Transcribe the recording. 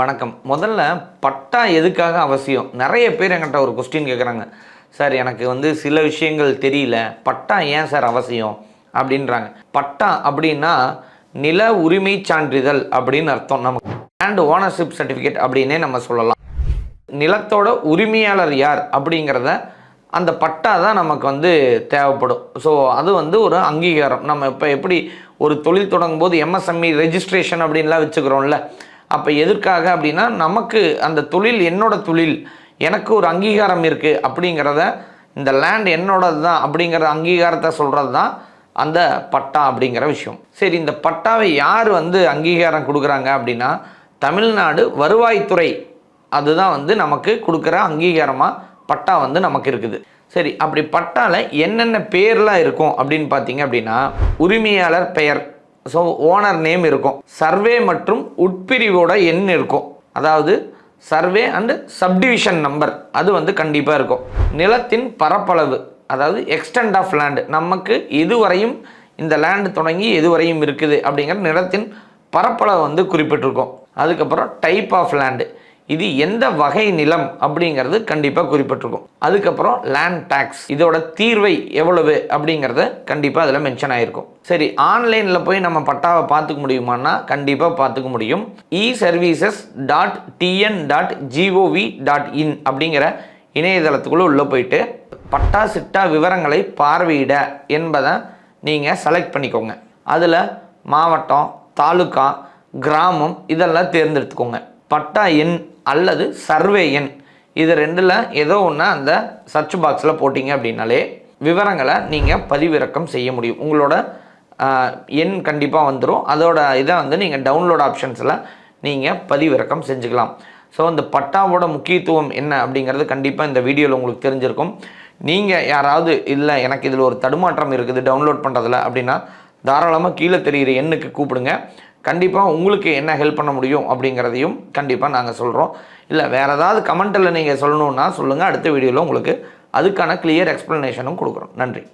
வணக்கம். முதல்ல பட்டா எதுக்காக அவசியம்? நிறைய பேர் என்கிட்ட ஒரு கொஸ்டின் கேட்குறாங்க. சார் எனக்கு சில விஷயங்கள் தெரியல, பட்டா ஏன் சார் அவசியம் அப்படின்றாங்க. பட்டா அப்படின்னா நில உரிமை சான்றிதழ் அப்படின்னு அர்த்தம். நமக்கு லேண்ட் ஓனர்ஷிப் சர்டிஃபிகேட் அப்படின்னே நம்ம சொல்லலாம். நிலத்தோட உரிமையாளர் யார் அப்படிங்கிறத அந்த பட்டா தான் நமக்கு தேவைப்படும். ஸோ அது ஒரு அங்கீகாரம். நம்ம இப்போ எப்படி ஒரு தொழில் தொடங்கும் போது எம்எஸ்எம்இ ரெஜிஸ்ட்ரேஷன் அப்படின்லாம் வச்சுக்கிறோம்ல, அப்போ எதற்காக அப்படின்னா நமக்கு அந்த தொழில் என்னோட தொழில், எனக்கு ஒரு அங்கீகாரம் இருக்குது அப்படிங்கிறத, இந்த லேண்ட் என்னோடது தான் அப்படிங்கிற அங்கீகாரத்தை சொல்கிறது தான் அந்த பட்டா அப்படிங்கிற விஷயம். சரி, இந்த பட்டாவை யார் அங்கீகாரம் கொடுக்குறாங்க அப்படின்னா தமிழ்நாடு வருவாய்த்துறை. அதுதான் நமக்கு கொடுக்குற அங்கீகாரமாக பட்டா நமக்கு இருக்குது. சரி, அப்படி பட்டாவில் என்னென்ன பேர்லாம் இருக்கும் அப்படின்னு பார்த்தீங்க அப்படின்னா உரிமையாளர் பெயர், ஸோ ஓனர் நேம் இருக்கும், சர்வே மற்றும் உட்பிரிவோட எண் இருக்கும், அதாவது சர்வே அண்டு சப்டிவிஷன் நம்பர் அது கண்டிப்பாக இருக்கும். நிலத்தின் பரப்பளவு, அதாவது எக்ஸ்டெண்ட் ஆஃப் லேண்டு, நமக்கு எதுவரையும் இந்த லேண்டு தொடங்கி எதுவரையும் இருக்குது அப்படிங்கிற நிலத்தின் பரப்பளவு குறிப்பிட்டிருக்கும். அதுக்கப்புறம் டைப் ஆஃப் லேண்டு, இது எந்த வகை நிலம் அப்படிங்கிறது கண்டிப்பாக குறிப்பிட்டிருக்கும். அதுக்கப்புறம் லேண்ட் டேக்ஸ், இதோட தீர்வை எவ்வளவு அப்படிங்கிறத கண்டிப்பாக அதில் மென்ஷன் ஆகிருக்கும். சரி, ஆன்லைனில் போய் நம்ம பட்டாவை பார்த்துக்க முடியுமான்னா கண்டிப்பாக பார்த்துக்க முடியும். eservices.tn.gov.in அப்படிங்கிற இணையதளத்துக்குள்ளே உள்ளே போயிட்டு பட்டா சிட்டா விவரங்களை பார்வையிட என்பதை நீங்கள் செலக்ட் பண்ணிக்கோங்க. அதில் மாவட்டம், தாலுக்கா, கிராமம் இதெல்லாம் தேர்ந்தெடுத்துக்கோங்க. பட்டா எண் அல்லது சர்வே எண், இது ரெண்டில் ஏதோ ஒன்று அந்த சர்ச் பாக்ஸில் போட்டிங்க அப்படின்னாலே விவரங்களை நீங்கள் பதிவிறக்கம் செய்ய முடியும். உங்களோட எண் கண்டிப்பாக வந்துடும். அதோட இதை நீங்கள் டவுன்லோட் ஆப்ஷன்ஸில் நீங்கள் பதிவிறக்கம் செஞ்சுக்கலாம். ஸோ இந்த பட்டாவோட முக்கியத்துவம் என்ன அப்படிங்கிறது கண்டிப்பாக இந்த வீடியோவில் உங்களுக்கு தெரிஞ்சிருக்கும். நீங்கள் யாராவது இல்லை எனக்கு இதில் ஒரு தடுமாற்றம் இருக்குது டவுன்லோட் பண்ணுறதில்ல அப்படின்னா தாராளமாக கீழே தெரிகிற எண்ணுக்கு கூப்பிடுங்க. கண்டிப்பாக உங்களுக்கு என்ன ஹெல்ப் பண்ண முடியும் அப்படிங்கிறதையும் கண்டிப்பாக நாங்கள் சொல்கிறோம். இல்லை வேறு ஏதாவது கமெண்ட்டில் நீங்கள் சொல்லணுன்னா சொல்லுங்கள், அடுத்த வீடியோவில் உங்களுக்கு அதுக்கான கிளியர் எக்ஸ்ப்ளனேஷனும் கொடுக்குறோம். நன்றி.